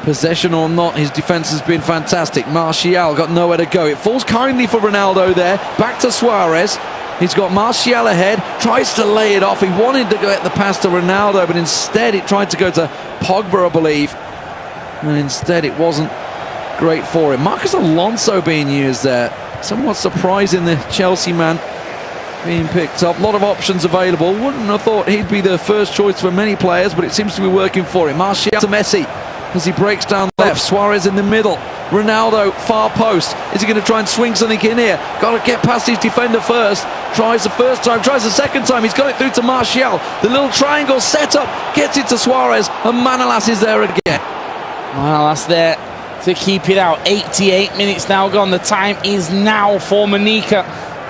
Possession or not, his defense has been fantastic. Martial got nowhere to go. It falls kindly for Ronaldo there. Back to Suarez. He's got Martial ahead, tries to lay it off. He wanted to get the pass to Ronaldo, but instead it tried to go to Pogba, I believe. And instead it wasn't great for him. Marcus Alonso being used there. Somewhat surprising, the Chelsea man being picked up. A lot of options available. Wouldn't have thought he'd be the first choice for many players, but it seems to be working for him. Martial to Messi as he breaks down left. Suarez in the middle. Ronaldo, far post. Is he going to try and swing something in here? Got to get past his defender first. Tries the first time, tries the second time. He's got it through to Martial. The little triangle set up, gets it to Suarez, and Manolas is there again. Manolas there to keep it out. 88 minutes now gone. The time is now for Manika.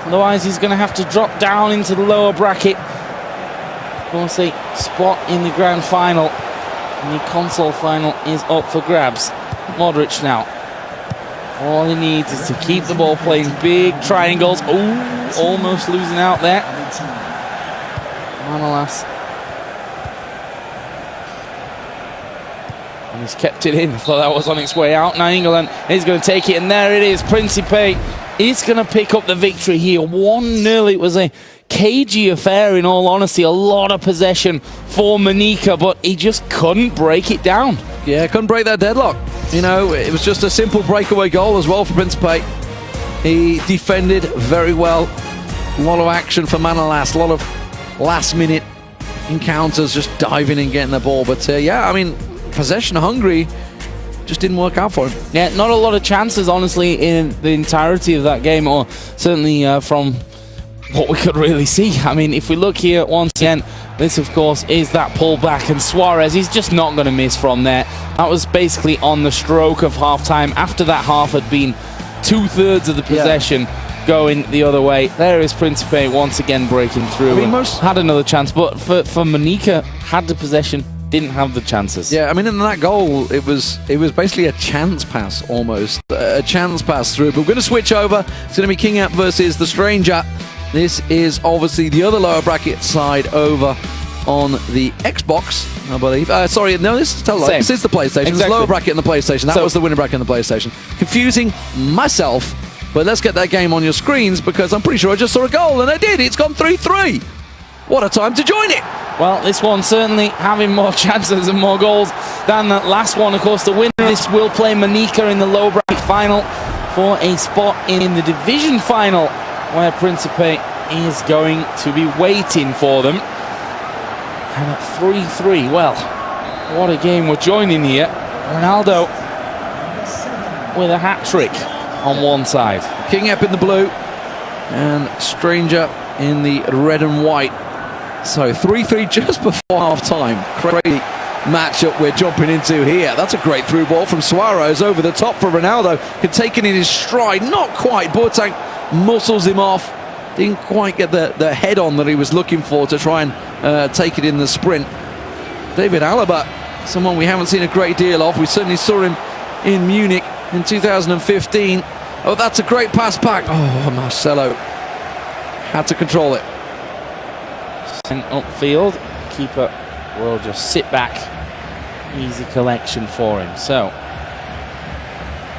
Otherwise, he's going to have to drop down into the lower bracket. Of course, a spot in the grand final. And the console final is up for grabs. Modric now. All he needs is to keep the ball playing big triangles. Oh, almost losing out there. Manolas. And he's kept it in. I thought that was on its way out. Now England is going to take it, and there it is. Principe is going to pick up the victory here. 1-0. It was a cagey affair, in all honesty. A lot of possession for Manika, but he just couldn't break it down. Yeah, couldn't break that deadlock. You know, it was just a simple breakaway goal as well for Principe. He defended very well. A lot of action for Manolas. A lot of last-minute encounters, just diving and getting the ball. But yeah, I mean, possession hungry just didn't work out for him. Yeah, not a lot of chances, honestly, in the entirety of that game, or certainly from what we could really see. I mean, if we look here once again, this of course is that pullback, and Suarez, he's just not going to miss from there. That was basically on the stroke of half-time, after that half had been 2/3 of the possession going the other way. There is Principe once again breaking through. I mean, had another chance, but for Manika, had the possession, didn't have the chances. Yeah, I mean, in that goal, it was basically a chance pass, almost. A chance pass through. But we're going to switch over. It's going to be King App versus The Stranger. This is obviously the other lower bracket side over on the Xbox, I believe. Sorry, no, this is this is the PlayStation. Exactly. There's lower bracket in the PlayStation. That was the winner bracket in the PlayStation. Confusing myself, but let's get that game on your screens, because I'm pretty sure I just saw a goal, and I did. It's gone 3-3. What a time to join it. Well, this one certainly having more chances and more goals than that last one. Of course, the winner of this will play Manika in the lower bracket final for a spot in the division final, where Principe is going to be waiting for them. And at 3-3, well, what a game we're joining here. Ronaldo with a hat-trick on one side. King Ep in the blue and Stranger in the red and white. So 3-3 just before half-time. Crazy matchup we're jumping into here. That's a great through ball from Suarez over the top for Ronaldo. Can take it in his stride. Not quite. Boateng muscles him off. Didn't quite get the head on that he was looking for to try and take it in the sprint. David Alaba, someone we haven't seen a great deal of. We certainly saw him in Munich in 2015. Oh, that's a great pass back. Oh, Marcelo had to control it. Sent upfield. Keeper will just sit back. Easy collection for him. So,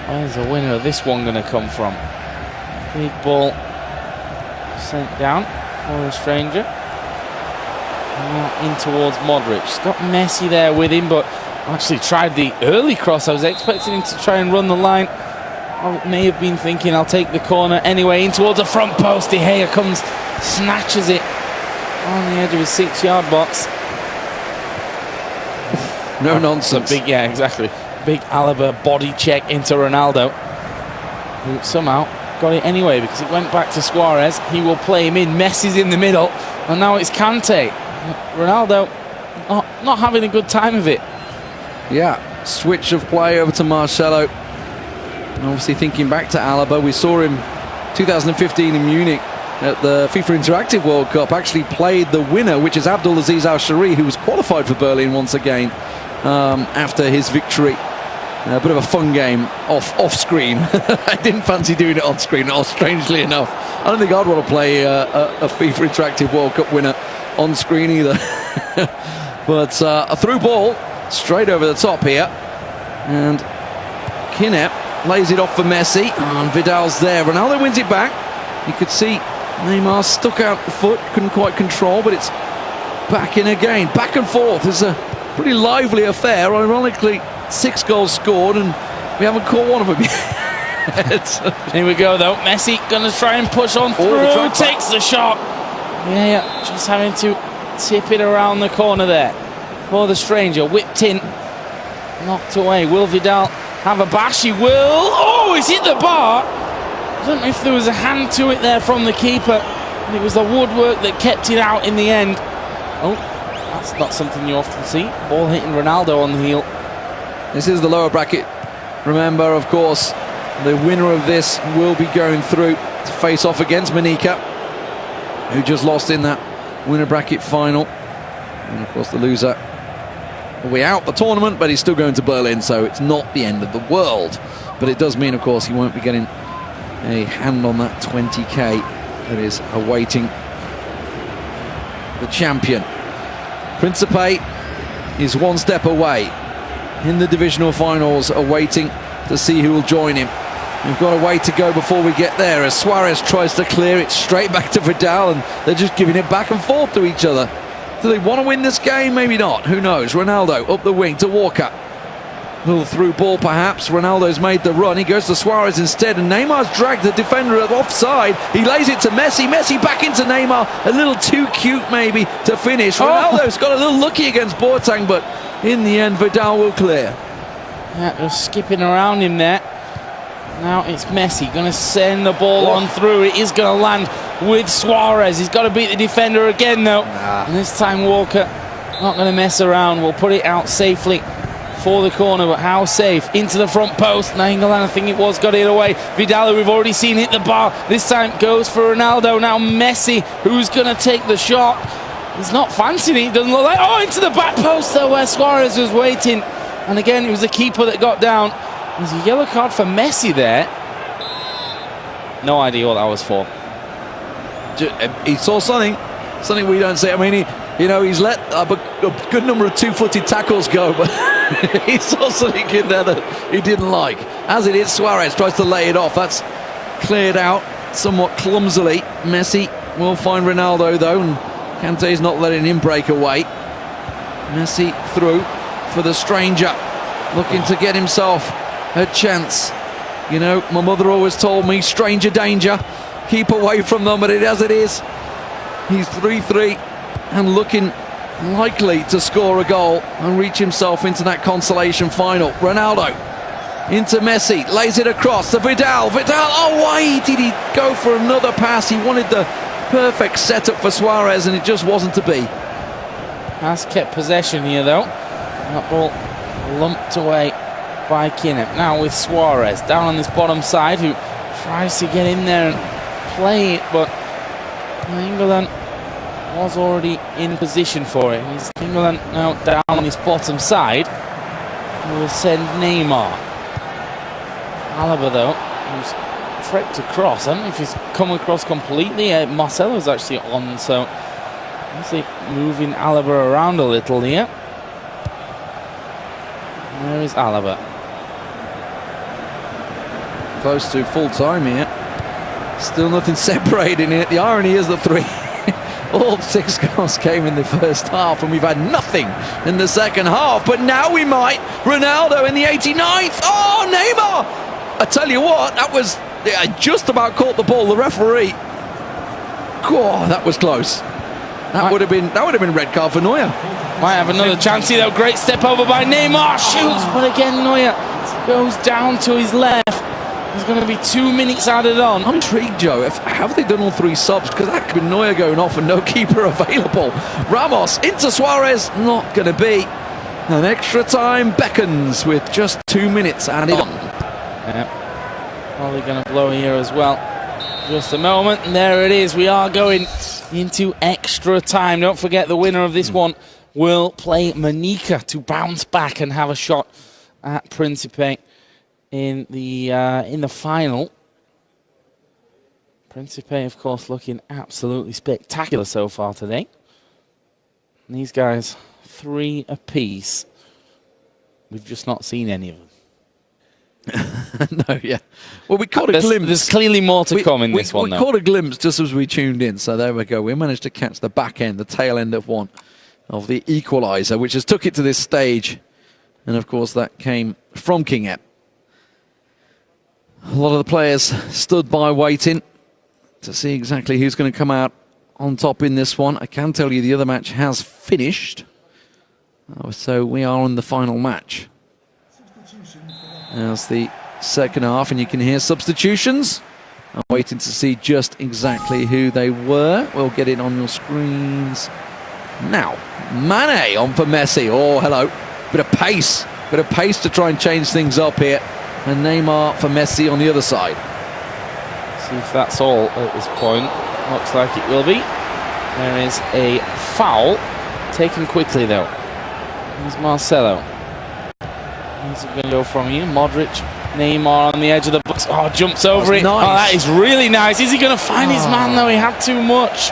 where's the winner of this one going to come from? Big ball sent down for a Stranger. Now in towards Modric. He's got Messi there with him, but actually tried the early cross. I was expecting him to try and run the line. I may have been thinking I'll take the corner anyway. In towards the front post. De Gea comes, snatches it on the edge of his 6-yard box. No nonsense. Big, yeah, exactly. Big Alaba body check into Ronaldo, who somehow got it anyway, because it went back to Suarez. He will play him in. Messi's in the middle, and now it's Kante. Ronaldo not having a good time of it. Yeah, switch of play over to Marcelo. And obviously thinking back to Alaba, we saw him 2015 in Munich at the FIFA Interactive World Cup, actually played the winner, which is Abdulaziz Al-Shari, who was qualified for Berlin once again after his victory. A bit of a fun game off screen. I didn't fancy doing it on screen, strangely enough. I don't think I'd want to play a FIFA Interactive World Cup winner on screen either. But a through ball straight over the top here. And Kinep lays it off for Messi, and Vidal's there. Ronaldo wins it back. You could see Neymar stuck out the foot, couldn't quite control, but it's back in again. Back and forth. It's a pretty lively affair. Ironically, 6 goals scored, and we haven't caught one of them yet. Here we go, though. Messi gonna try and push on through. Takes the shot. Yeah, just having to tip it around the corner there for the stranger. Whipped in, knocked away. Will Vidal have a bash? He will. Oh, he's hit the bar. I don't know if there was a hand to it there from the keeper. And it was the woodwork that kept it out in the end. Oh, that's not something you often see. Ball hitting Ronaldo on the heel. This is the lower bracket. Remember, of course, the winner of this will be going through to face off against Manica, who just lost in that winner bracket final. And of course, the loser will be out the tournament, but he's still going to Berlin, so it's not the end of the world. But it does mean, of course, he won't be getting a hand on that 20k that is awaiting the champion. Principe is one step away in the divisional finals, awaiting to see who will join him. We've got a way to go before we get there, as Suarez tries to clear it straight back to Vidal, and they're just giving it back and forth to each other. Do they want to win this game? Maybe not. Who knows? Ronaldo up the wing to Walker. Little through ball perhaps. Ronaldo's made the run. He goes to Suarez instead, and Neymar's dragged the defender offside. He lays it to Messi. Messi back into Neymar. A little too cute maybe to finish. Ronaldo's got a little lucky against Boateng, but in the end Vidal will clear. Yeah, just skipping around him there. Now it's Messi going to send the ball on through. It is going to land with Suarez. He's got to beat the defender again though. And this time Walker not going to mess around. We'll put it out safely for the corner, but how safe? Into the front post. Nainggolan, I think it was, got it away. Vidal, we've already seen hit the bar. This time goes for Ronaldo. Now Messi, who's going to take the shot. He's not fancying it. It doesn't look like. Oh, into the back post though, where Suarez was waiting. And again, it was the keeper that got down. There's a yellow card for Messi there. No idea what that was for. He saw something we don't see. I mean, he's let a good number of two-footed tackles go, but he saw something in there that he didn't like. As it is, Suarez tries to lay it off. That's cleared out somewhat clumsily. Messi will find Ronaldo though, and Kante's not letting him break away. Messi through for the stranger, looking to get himself a chance. My mother always told me, stranger danger, keep away from them, but as it is, he's 3-3 and looking likely to score a goal and reach himself into that consolation final. Ronaldo into Messi, lays it across to Vidal. Oh, why did he go for another pass? He wanted the perfect setup for Suarez, and it just wasn't to be. Has kept possession here though. That ball lumped away by Kinep. Now with Suarez down on this bottom side, who tries to get in there and play it, but England was already in position for it. England now down on his bottom side. He will send Neymar. Alaba though, who's trekked across. I don't know if he's come across completely. Marcelo's actually on, so obviously moving Alaba around a little here. Where is Alaba? Close to full time here. Still nothing separating it. The irony is that all 6 goals came in the first half, and we've had nothing in the second half. But now we might. Ronaldo in the 89th. Oh, Neymar! I tell you what, that was just about caught the ball. The referee. Oh, that was close. That would have been red card for Neuer. Might have another chance here though. Great step over by Neymar. Shoots, but again Neuer goes down to his left. There's going to be 2 minutes added on. I'm intrigued, Joe. Have they done all 3 subs? Because that could be Neuer going off and no keeper available. Ramos into Suarez. Not going to be. An extra time beckons with just 2 minutes added on. Yep. Probably going to blow here as well. Just a moment, and there it is. We are going into extra time. Don't forget, the winner of this one will play Manica to bounce back and have a shot at Principe in the final. Principe, of course, looking absolutely spectacular so far today. And these guys, 3 apiece. We've just not seen any of them. No, yeah. Well, we caught a glimpse. There's clearly more to come in this one, We though. caught a glimpse just as we tuned in, so there we go. We managed to catch the back end, the tail end of one of the equaliser, which has took it to this stage. And, of course, that came from King Ep. A lot of the players stood by waiting to see exactly who's going to come out on top in this one. I can tell you the other match has finished. So we are on the final match. There's the second half, and you can hear substitutions. I'm waiting to see just exactly who they were. We'll get it on your screens now. Mane on for Messi. Oh, hello. Bit of pace to try and change things up here. And Neymar for Messi on the other side. See if that's all at this point. Looks like it will be. There is a foul taken quickly, though. Here's Marcelo. He's going to go from you. Modric, Neymar on the edge of the box. Oh, jumps over it. Nice. Oh, that is really nice. Is he going to find his man, though? He had too much.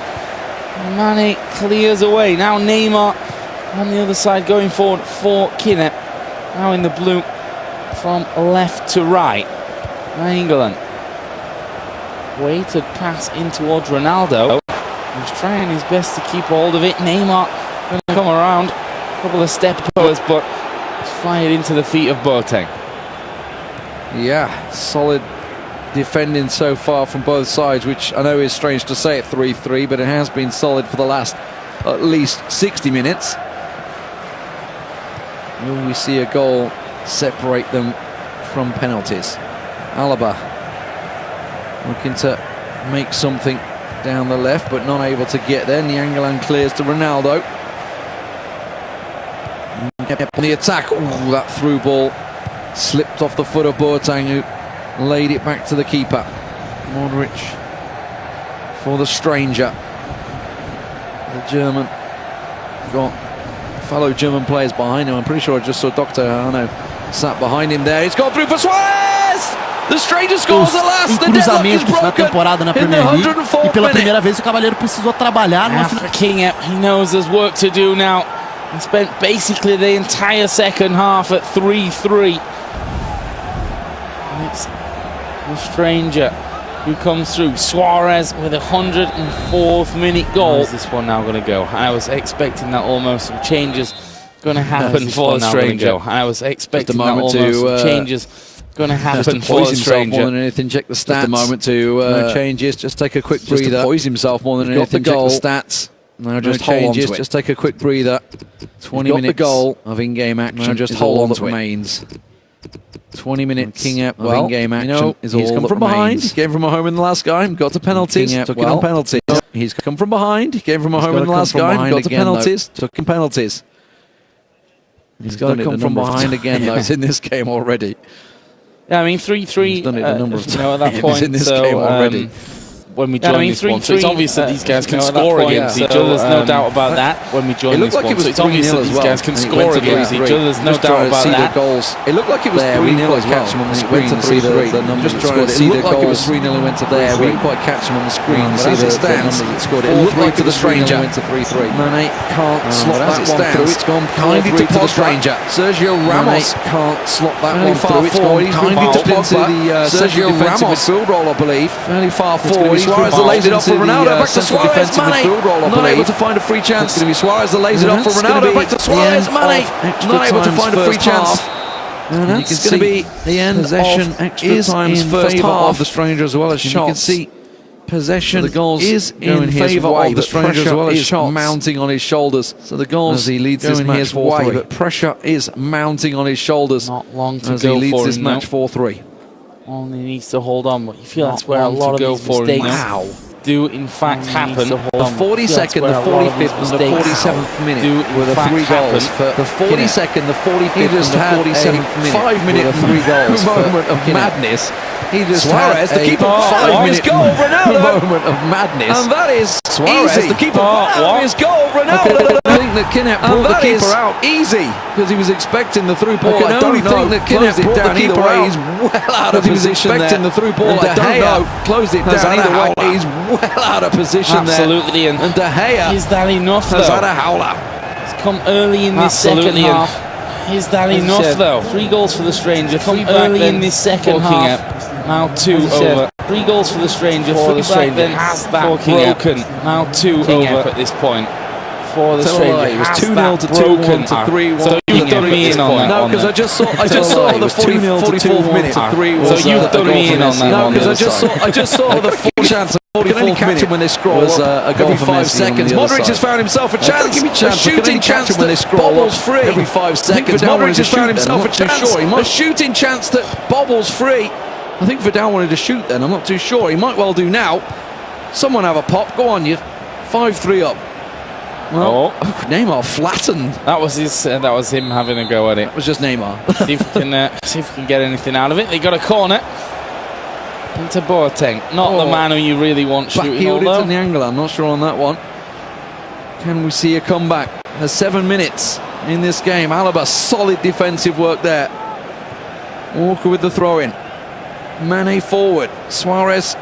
Mane clears away. Now Neymar on the other side going forward for Kinep. Now in the blue from left to right. England. Weighted pass in towards Ronaldo. He's trying his best to keep hold of it. Neymar going to come around. A couple of step-overs, but fired into the feet of Boateng. Yeah, solid defending so far from both sides, which I know is strange to say at 3-3, but it has been solid for the last at least 60 minutes. Will we see a goal separate them from penalties? Alaba looking to make something down the left, but not able to get there. Nyangalan clears to Ronaldo. On the attack, ooh, that through ball slipped off the foot of Boateng, who laid it back to the keeper. Modric for the stranger. The German got fellow German players behind him. I'm pretty sure I just saw Dr. Arno sat behind him there. He's gone through for Suarez! The stranger scores at last. The deadlock is na temporada na broken in the Premier League. 104th E pela minute. primeira vez o Cavaleiro precisou trabalhar no For King Ep, he knows there's work to do now. He spent basically the entire second half at 3-3. And it's the stranger who comes through. Suarez with a 104th minute goal. How's this one now going to go? I was expecting that almost some changes going to happen for the stranger. I was expecting that almost some changes going to happen for the stranger. More than anything, check the stats. Just a moment to no changes. Just take a quick breather. Just to poise himself more than anything. Check the stats. No, just changes. Just take a quick breather. 20 minutes the goal of in-game action. No, just hold on to remains. 20 minutes King Ep of in-game action is all. He's come from behind. He came from a home in the last game. Got to penalties. Took it on penalties. He's come from behind. He came from a home in the last game. Got to penalties. Took in penalties. He's got to come from behind again, though. He's in this game already. Yeah, I mean 3-3. He's done it a number of times. At that point, in this game already. When we join this one, so it's obvious that these guys can score against each other. There's no doubt about that. When we join this one, so it's obvious that these guys can score against each other. There's no doubt about that. It looked like it was 3-0 as well. Catch him on the screen to see the numbers. Just trying to see the goals. It looked like it was 3-0 and went to there. We didn't quite catch him on the screen to see the numbers that scored. It looked like to the stranger. Went to 3-3. Mane can't slot that one through. It's gone kindly to the stranger. Sergio Ramos can't slot that one through. It's gone kindly to the Sergio Ramos midfield role, I believe. Fairly far forward. Suarez lays it off for Ronaldo, back to Suarez, Mane, not able to find a free chance. It's going to be Suarez that lays it off for Ronaldo, back to Suarez, Mane, not able to find a free chance. And it's going to be the end possession extra times first half of the stranger as well as shots. You can see possession, the goals is in favour of the stranger as well as shots mounting on his shoulders. So the goals as he leads this match 4-3, but pressure is mounting on his shoulders. Not long to as go he leads for this match 4-3. Only needs to hold on, but you feel that's where a lot of these mistakes do in fact happen. The 42nd, the 45th and the 47th minute were the 3 goals. For the 42nd, the 45th and the 47th minute 5-minute 3 goals moment of madness. He just Suarez, the keeper, 5-minute goal, Ronaldo. Moment of madness. And that is Suarez, the keeper, his goal, Ronaldo. I think that Kinep brought the keeper out easy because he was expecting the through ball. I don't think that Kinep brought the keeper out. He's well out of position there. He was expecting the through ball. I don't know. Closed it down either way. He's well out of position there. Absolutely. And De Gea is that enough, though? Has had a howler. It's come early in this second half. Is that enough, though? 3 goals for the stranger. Come early in this second half. Now 2 over. 3 goals for the stranger. For the stranger. Then has that broken. Now 2 over at this point. For the stranger. It was 2-0 to 2-1 to 3-1. So you've done me in on that. No, because I just saw the 44th minute to 3-1. So you've done me in on that. No, because I just saw the full chance. You can only catch him when they scroll. A goal every 5 seconds. Modric has found himself a chance. A shooting chance when they scroll. Bobbles free every 5 seconds. Modric has found himself a chance. A shooting chance that bobbles free. I think Vidal wanted to shoot then. I'm not too sure. He might well do now. Someone have a pop. Go on, you. 5-3 up. Well, Neymar flattened. That was his. That was him having a go at it. It was just Neymar. see if we can get anything out of it. They got a corner. Into Boateng, not the man who you really want shooting. Back-heeled into the angle. I'm not sure on that one. Can we see a comeback? There's 7 minutes in this game. Alaba, solid defensive work there. Walker with the throw-in. Mane forward. Suarez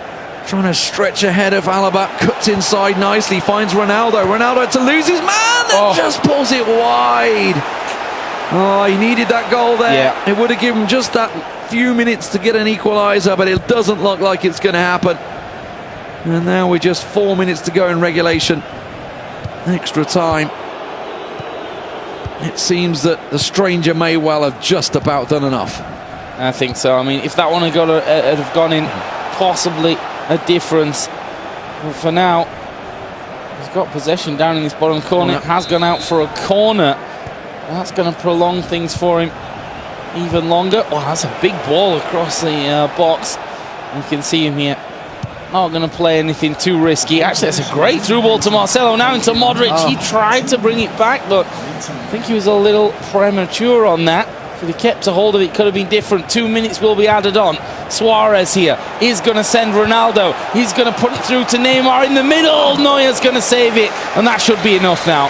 trying to stretch ahead of Alaba. Cuts inside nicely. Finds Ronaldo. Ronaldo to lose his man and just pulls it wide. Oh, he needed that goal there. Yeah. It would have given him just that few minutes to get an equaliser, but it doesn't look like it's going to happen. And now we're just 4 minutes to go in regulation. Extra time. It seems that the stranger may well have just about done enough. I think so. I mean, if that one had have gone in, possibly a difference. But for now, he's got possession down in this bottom corner. It has gone out for a corner. That's going to prolong things for him even longer. Oh, that's a big ball across the box. You can see him here. Not going to play anything too risky. Actually, that's a great through ball to Marcelo. Now into Modric. He tried to bring it back, but I think he was a little premature on that. If he kept a hold of it, could have been different. 2 minutes will be added on. Suarez here is going to send Ronaldo. He's going to put it through to Neymar in the middle. Neuer's going to save it, and that should be enough now.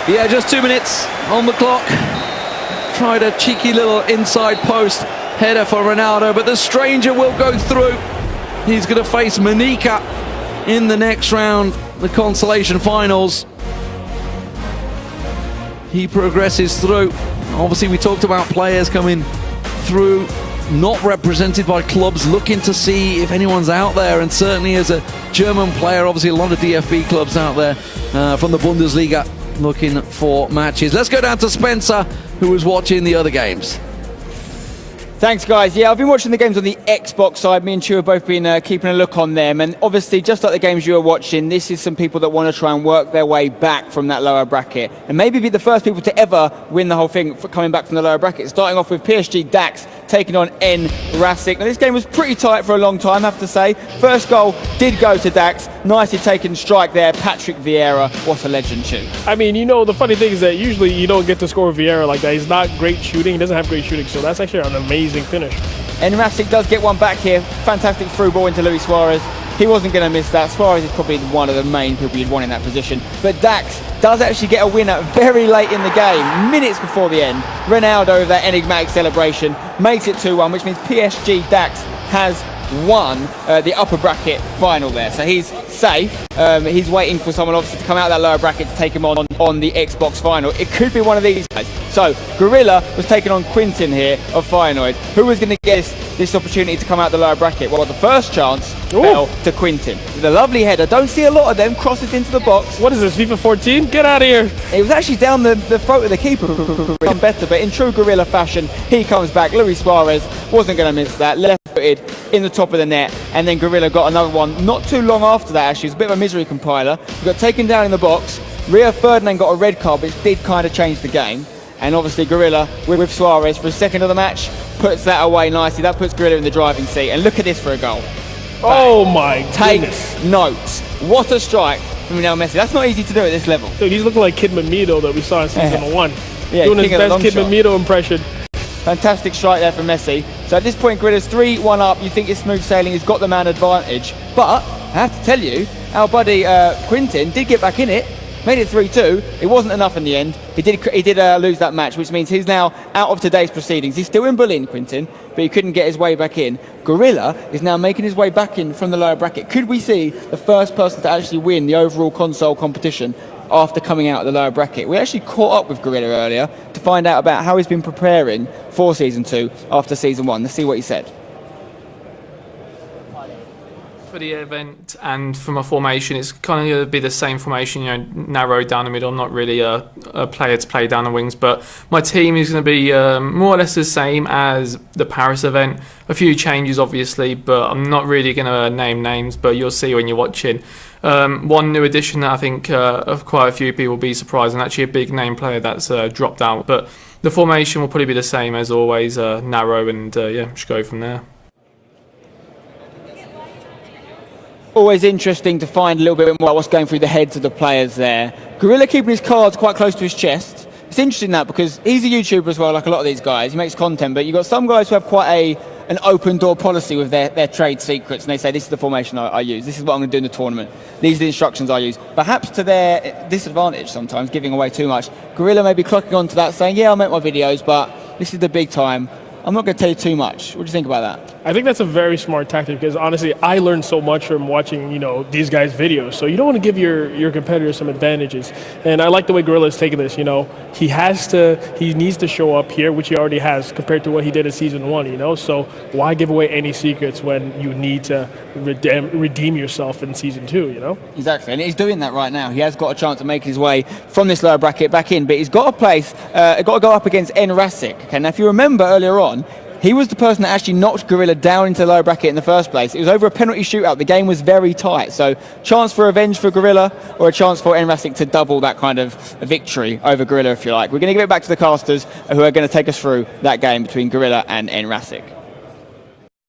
Yeah, just 2 minutes on the clock. Tried a cheeky little inside post header for Ronaldo, but the stranger will go through. He's going to face Manika in the next round, the consolation finals. He progresses through. Obviously, we talked about players coming through, not represented by clubs, looking to see if anyone's out there. And certainly as a German player, obviously a lot of DFB clubs out there from the Bundesliga looking for matches. Let's go down to Spencer, who was watching the other games. Thanks, guys. Yeah, I've been watching the games on the Xbox side. Me and Chu have both been keeping a look on them. And obviously, just like the games you were watching, this is some people that want to try and work their way back from that lower bracket. And maybe be the first people to ever win the whole thing for coming back from the lower bracket. Starting off with PSG Dax taking on N Rasic. Now, this game was pretty tight for a long time, I have to say. First goal did go to Dax. Nicely taken strike there. Patrick Vieira. What a legend, Chu. I mean, you know, the funny thing is that usually you don't get to score Vieira like that. He's not great shooting. He doesn't have great shooting. So that's actually an amazing finish. And Rasic does get one back here. Fantastic through ball into Luis Suarez. He wasn't going to miss that. Suarez is probably one of the main people you'd want in that position. But Dax does actually get a winner very late in the game, minutes before the end. Ronaldo with that enigmatic celebration makes it 2-1, which means PSG Dax has won the upper bracket final there. So he's safe. He's waiting for someone obviously to come out of that lower bracket to take him on the Xbox final. It could be one of these guys. So Gorilla was taking on Quintin here of Feyenoord. Who was going to get this opportunity to come out the lower bracket? Well, the first chance fell to Quintin with a lovely header. Don't see a lot of them. Crosses into the box. What is this, FIFA 14? Get out of here. It was actually down the throat of the keeper. Done better, but in true Gorilla fashion, he comes back. Luis Suarez wasn't going to miss that. Left-footed in the top of the net, and then Gorilla got another one not too long after that. Actually, it was a bit of a misery compiler. He got taken down in the box. Rio Ferdinand got a red card, which did kind of change the game. And obviously Gorilla with Suarez for a second of the match puts that away nicely. That puts Gorilla in the driving seat. And look at this for a goal. Oh my goodness. Takes notes. What a strike from Lionel Messi. That's not easy to do at this level. Dude, he's looking like Kid Mamido that we saw in season 1. Yeah, doing his best Kid Mamido impression. Fantastic strike there from Messi. So at this point, Gorilla's 3-1 up. You think it's smooth sailing. He's got the man advantage. But I have to tell you, our buddy Quintin did get back in it. Made it 3-2. It wasn't enough in the end. He did lose that match, which means he's now out of today's proceedings. He's still in Berlin, Quintin, but he couldn't get his way back in. Gorilla is now making his way back in from the lower bracket. Could we see the first person to actually win the overall console competition after coming out of the lower bracket. We actually caught up with Gorilla earlier to find out about how he's been preparing for Season 2 after Season 1. Let's see what he said. For the event and from a formation, it's kind of going to be the same formation, narrow down the middle. I'm not really a player to play down the wings, but my team is going to be more or less the same as the Paris event. A few changes, obviously, but I'm not really going to name names, but you'll see when you're watching. One new addition that I think of quite a few people will be surprised, and actually a big name player that's dropped out. But the formation will probably be the same as always, narrow, and just go from there. Always interesting to find a little bit more about what's going through the heads of the players there. Gorilla keeping his cards quite close to his chest. It's interesting that because he's a YouTuber as well, like a lot of these guys. He makes content, but you've got some guys who have quite an open door policy with their trade secrets, and they say, this is the formation I use, this is what I'm going to do in the tournament, these are the instructions I use. Perhaps to their disadvantage sometimes, giving away too much. Gorilla may be clocking on to that, saying, yeah, I'll make my videos, but this is the big time. I'm not going to tell you too much. What do you think about that? I think that's a very smart tactic because honestly, I learned so much from watching, these guys' videos. So you don't want to give your competitors some advantages. And I like the way Gorilla is taking this. He needs to show up here, which he already has compared to what he did in Season 1. So why give away any secrets when you need to redeem yourself in Season 2? Exactly, and he's doing that right now. He has got a chance to make his way from this lower bracket back in, but he's got to go up against Enrasic. Okay, now if you remember earlier on, he was the person that actually knocked Gorilla down into the lower bracket in the first place. It was over a penalty shootout. The game was very tight. So, chance for revenge for Gorilla, or a chance for Enrasic to double that kind of victory over Gorilla, if you like. We're going to give it back to the casters, who are going to take us through that game between Gorilla and Enrasic.